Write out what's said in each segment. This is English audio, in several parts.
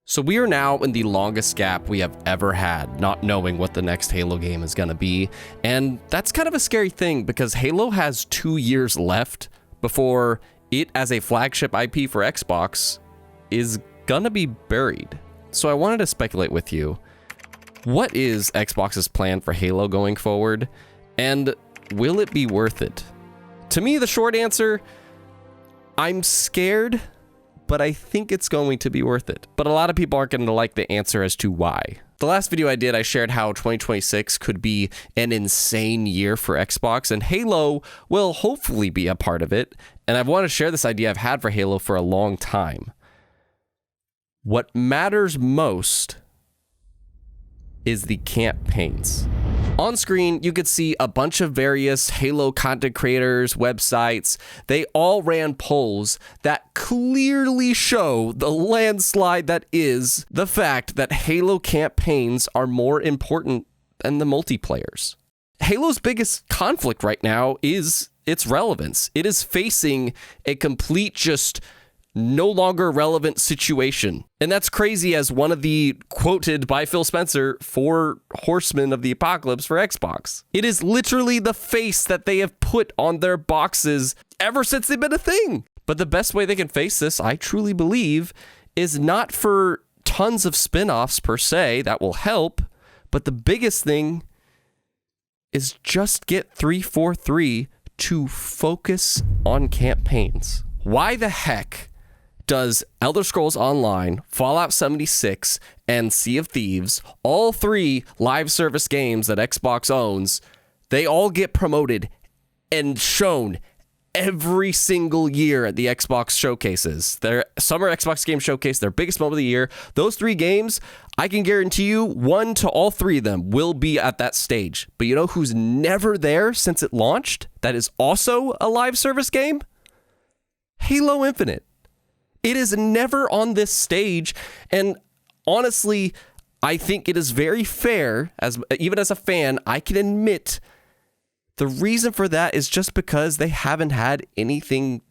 So we are now in the longest gap we have ever had, not knowing what the next Halo game is going to be. And that's kind of a scary thing because Halo has 2 years left before it as a flagship IP for Xbox is gonna be buried. So I wanted to speculate with you. What is Xbox's plan for Halo going forward? And will it be worth it? To me, the short answer, I'm scared, but I think it's going to be worth it. But a lot of people aren't going to like the answer as to why. The last video I did, I shared how 2026 could be an insane year for Xbox, and Halo will hopefully be a part of it. And I've wanted to share this idea I've had for Halo for a long time. What matters most is the campaigns. On screen, you could see a bunch of various Halo content creators, websites. They all ran polls that clearly show the landslide that is the fact that Halo campaigns are more important than the multiplayers. Halo's biggest conflict right now is its relevance. It is facing a complete just no longer relevant situation. And that's crazy as one of the quoted by Phil Spencer 4 horsemen of the apocalypse for Xbox. It is literally the face that they have put on their boxes ever since they've been a thing. But the best way they can face this, I truly believe, is not for tons of spin-offs per se that will help, but the biggest thing is just get 343 to focus on campaigns. Why the heck does Elder Scrolls Online, Fallout 76, and Sea of Thieves, all 3 live service games that Xbox owns, they all get promoted and shown every single year at the Xbox showcases? Their Summer Xbox Game Showcase, their biggest moment of the year. Those 3 games, I can guarantee you 1 to all 3 of them will be at that stage. But you know who's never there since it launched? That is also a live service game? Halo Infinite. It is never on this stage, and honestly, I think it is very fair, even as a fan, I can admit the reason for that is just because they haven't had anything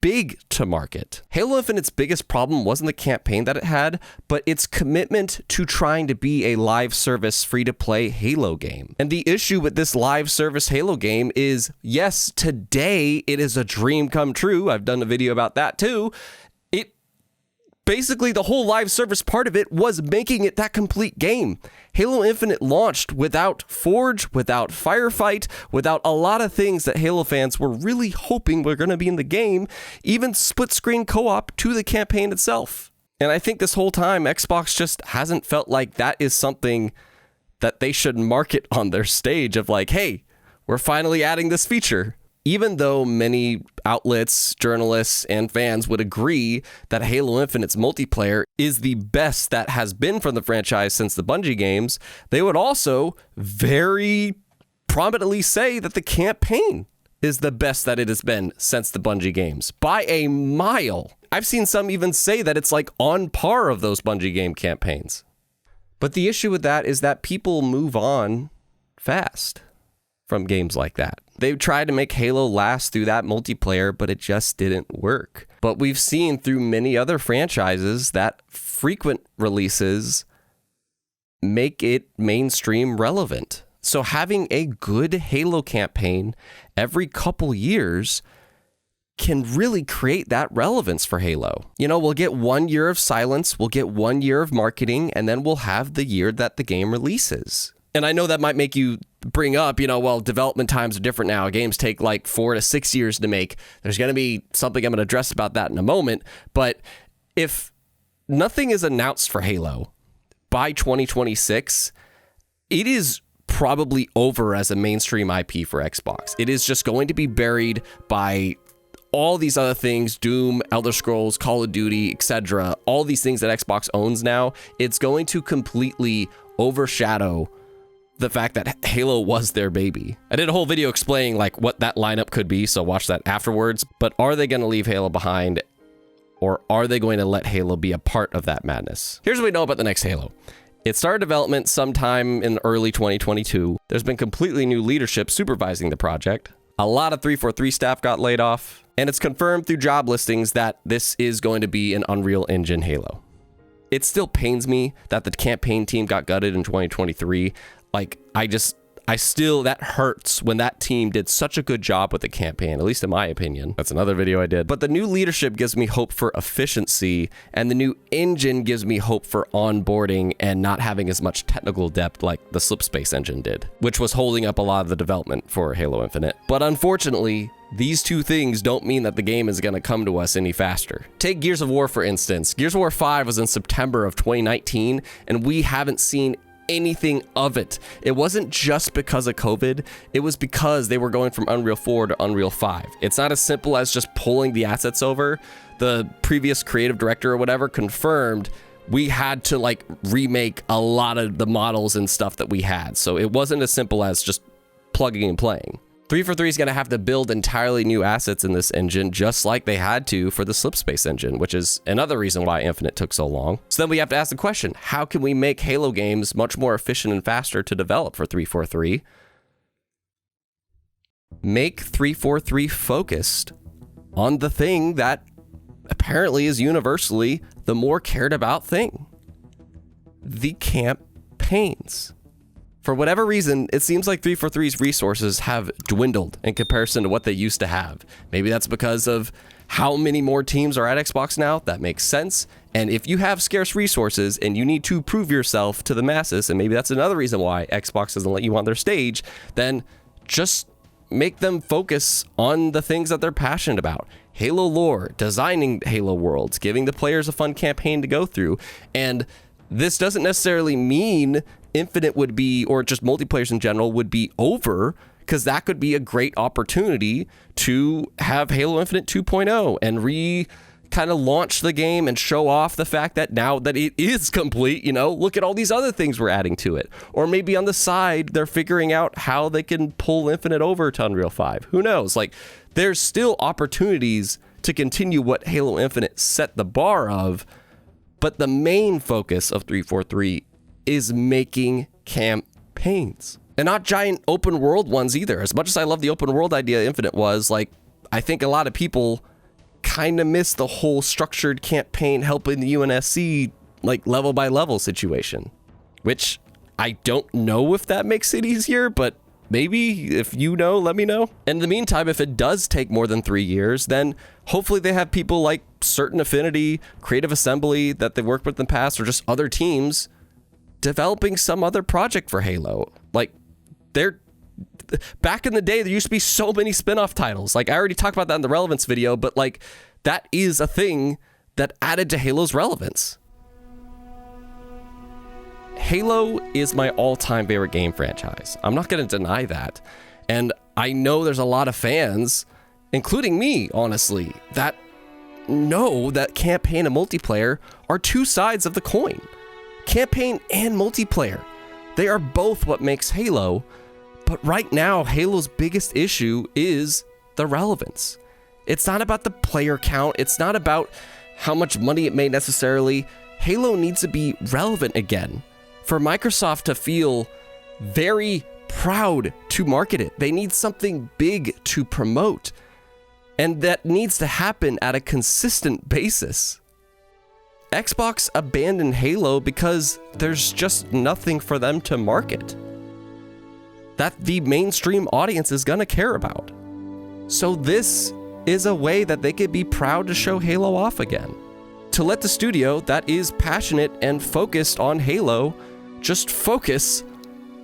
big to market. Halo Infinite's biggest problem wasn't the campaign that it had, but its commitment to trying to be a live service free-to-play Halo game. And the issue with this live service Halo game is, yes, today it is a dream come true. I've done a video about that too. Basically, the whole live service part of it was making it that complete game. Halo Infinite launched without Forge, without Firefight, without a lot of things that Halo fans were really hoping were going to be in the game, even split-screen co-op to the campaign itself. And I think this whole time, Xbox just hasn't felt like that is something that they should market on their stage of like, hey, we're finally adding this feature. Even though many outlets, journalists, and fans would agree that Halo Infinite's multiplayer is the best that has been from the franchise since the Bungie games, they would also very prominently say that the campaign is the best that it has been since the Bungie games, by a mile. I've seen some even say that it's like on par of those Bungie game campaigns. But the issue with that is that people move on fast from games like that. They've tried to make Halo last through that multiplayer, but it just didn't work. But we've seen through many other franchises that frequent releases make it mainstream relevant. So having a good Halo campaign every couple years can really create that relevance for Halo. You know, we'll get 1 year of silence, we'll get 1 year of marketing, and then we'll have the year that the game releases. And I know that might make you bring up, you know, well, development times are different now. Games take like 4 to 6 years to make. There's going to be something I'm going to address about that in a moment. But if nothing is announced for Halo by 2026, it is probably over as a mainstream IP for Xbox. It is just going to be buried by all these other things, Doom, Elder Scrolls, Call of Duty, etc. All these things that Xbox owns now. It's going to completely overshadow the fact that Halo was their baby. I did a whole video explaining like what that lineup could be, so watch that afterwards. But are they going to leave Halo behind, or are they going to let Halo be a part of that madness? Here's what we know about the next Halo. It started development sometime in early 2022. There's been completely new leadership supervising the project. A lot of 343 staff got laid off, and it's confirmed through job listings that this is going to be an Unreal Engine Halo. it still pains me that the campaign team got gutted in 2023. Like, that hurts when that team did such a good job with the campaign, at least in my opinion. That's another video I did. But the new leadership gives me hope for efficiency, and the new engine gives me hope for onboarding and not having as much technical depth like the Slipspace engine did, which was holding up a lot of the development for Halo Infinite. But unfortunately, these two things don't mean that the game is going to come to us any faster. Take Gears of War, for instance. Gears of War 5 was in September of 2019, and we haven't seen anything of it. It wasn't just because of COVID. It was because they were going from Unreal 4 to Unreal 5. It's not as simple as just pulling the assets over. The previous creative director or whatever confirmed we had to like remake a lot of the models and stuff that we had. So it wasn't as simple as just plugging and playing. 343 is going to have to build entirely new assets in this engine, just like they had to for the Slipspace engine, which is another reason why Infinite took so long. So then we have to ask the question, how can we make Halo games much more efficient and faster to develop for 343? Make 343 focused on the thing that apparently is universally the more cared about thing: the campaigns. For whatever reason, it seems like 343's resources have dwindled in comparison to what they used to have. Maybe that's because of how many more teams are at Xbox now. That makes sense. And if you have scarce resources and you need to prove yourself to the masses, and maybe that's another reason why Xbox doesn't let you on their stage, then just make them focus on the things that they're passionate about. Halo lore, designing Halo worlds, giving the players a fun campaign to go through. And this doesn't necessarily mean Infinite would be, or just multiplayers in general would be over, because that could be a great opportunity to have Halo Infinite 2.0 and kind of launch the game and show off the fact that now that it is complete, you know, look at all these other things we're adding to it. Or maybe on the side, they're figuring out how they can pull Infinite over to Unreal 5. Who knows? Like, there's still opportunities to continue what Halo Infinite set the bar of, but the main focus of 343 is making campaigns, and not giant open world ones either. As much as I love the open world idea Infinite was, like, I think a lot of people kind of miss the whole structured campaign helping the UNSC like level by level situation, which I don't know if that makes it easier, but maybe if you know, let me know. In the meantime, if it does take more than 3 years, then hopefully they have people like Certain Affinity, Creative Assembly that they've worked with in the past, or just other teams developing some other project for Halo. Like, back in the day, there used to be so many spin-off titles. Like, I already talked about that in the relevance video, but like, that is a thing that added to Halo's relevance. Halo is my all-time favorite game franchise. I'm not going to deny that. And I know there's a lot of fans, including me, honestly, that know that campaign and multiplayer are two sides of the coin. Campaign and multiplayer, they are both what makes Halo, but right now Halo's biggest issue is the relevance. It's not about the player count, it's not about how much money it made necessarily. Halo needs to be relevant again. For Microsoft to feel very proud to market it, they need something big to promote, and that needs to happen at a consistent basis. Xbox abandoned Halo because there's just nothing for them to market that the mainstream audience is gonna care about. So this is a way that they could be proud to show Halo off again. To let the studio that is passionate and focused on Halo just focus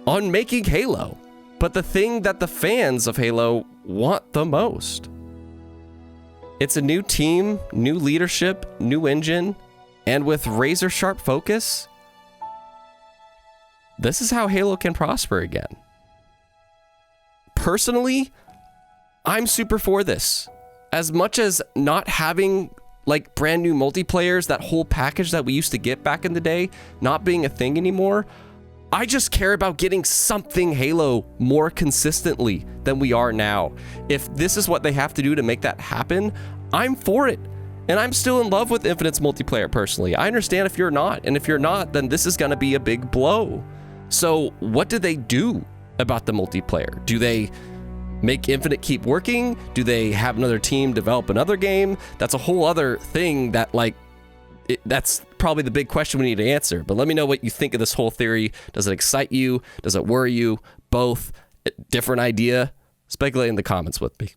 on making Halo, but the thing that the fans of Halo want the most. It's a new team, new leadership, new engine, and with razor sharp focus, this is how Halo can prosper again. Personally, I'm super for this. As much as not having like brand new multiplayers, that whole package that we used to get back in the day, not being a thing anymore, I just care about getting something Halo more consistently than we are now. If this is what they have to do to make that happen, I'm for it. And I'm still in love with Infinite's multiplayer personally. I understand if you're not, and if you're not, then this is gonna be a big blow. So what do they do about the multiplayer? Do they make Infinite keep working? Do they have another team develop another game? That's a whole other thing that like, that's probably the big question we need to answer. But let me know what you think of this whole theory. Does it excite you? Does it worry you? Both? Different idea? Speculate in the comments with me.